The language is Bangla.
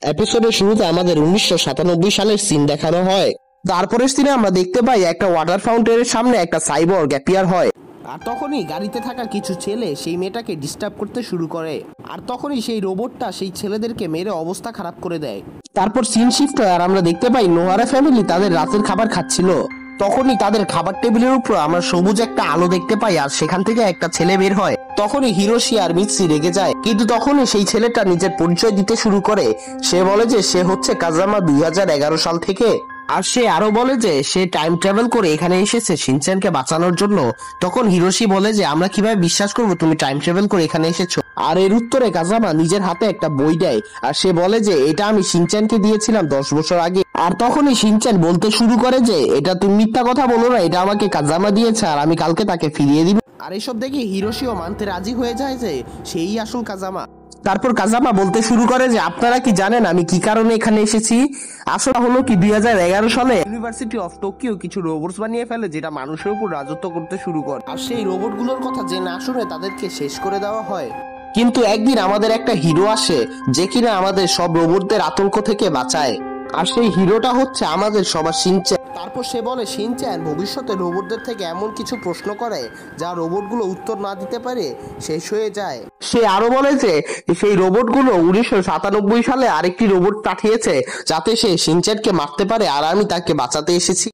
এপিসোডের শুরুতে আমাদের 1997 সালের সিন দেখানো হয়। তারপরের সিনে আমরা দেখতে পাই একটা ওয়াটার ফাউন্টেনের সামনে একটা সাইবর্গ অ্যাপিয়ার হয়। আর তখনই গাড়িতে থাকা কিছু ছেলে সেই মেয়েটাকে ডিস্টার্ব করতে শুরু করে। আর তখনই সেই রোবটটা সেই ছেলেদেরকে মেরে অবস্থা খারাপ করে দেয়। তারপর সিন শিফট হয় আর আমরা দেখতে পাই নোহারা ফ্যামিলি তাদের রাতের খাবার খাচ্ছিল। তখনই তাদের খাবার টেবিলের উপর আমরা সবুজ একটা আলো দেখতে পাই আর সেখান থেকে একটা ছেলে বের হয়। তখনই হিরোশি আর মিৎসি রেগে যায়, কিন্তু তখনই সেই ছেলেটা নিজের পরিচয় দিতে শুরু করে। সে বলে যে সে হচ্ছে কাজামা 2011 সাল থেকে। আর সে আরো বলে যে সে টাইম ট্রাভেল করে এখানে এসেছে শিনচ্যানকে বাঁচানোর জন্য। তখন হিরোশি বলে যে আমরা কিভাবে বিশ্বাস করবো তুমি টাইম ট্রাভেল করে এখানে এসেছো। আর এর উত্তরে কাজামা নিজের হাতে একটা বই দেয় আর সে বলে যে এটা আমি শিনচ্যানকে দিয়েছিলাম 10 বছর আগে। আর তখনই শিনচ্যান বলতে শুরু করে যে এটা তুমি মিথ্যা কথা বলো না, এটা আমাকে কাজামা দিয়েছে আর আমি কালকে তাকে ফিরিয়ে দিব। আর এসব দেখে হিরোশিও মানতে রাজি হয়ে যায় যে সেই আসল কাজামা। তারপর কাজামা বলতে শুরু করে যে আপনারা কি জানেন আমি কি কারণে এখানে এসেছি? আসলে হলো কি 2011 সালে ইউনিভার্সিটি অফ টোকিও কিছু রোবটস বানিয়ে ফেলে যেটা মানুষের উপর রাজত্ব করতে শুরু করে। আর সেই রোবটগুলোর কথা যে না শুনে তাদেরকে শেষ করে দেওয়া হয়। কিন্তু একদিন আমাদের একটা হিরো আসে যে কিনা আমাদের সব রোবটদের আতঙ্ক থেকে বাঁচায়। আর সেই হিরোটা হচ্ছে আমাদের সবার শিনচ্যান। তারপর সে বলে শিনচ্যান ভবিষ্যতে রোবটদের থেকে এমন কিছু প্রশ্ন করে যা রোবটগুলো উত্তর না দিতে পারে শেষ হয়ে যায়। সে আরো বলে যে সেই রোবটগুলো 1997 সালে আরেকটি রোবট পাঠিয়েছে যাতে সে শিনচ্যানকে মারতে পারে আর আমি তাকে বাঁচাতে এসেছি।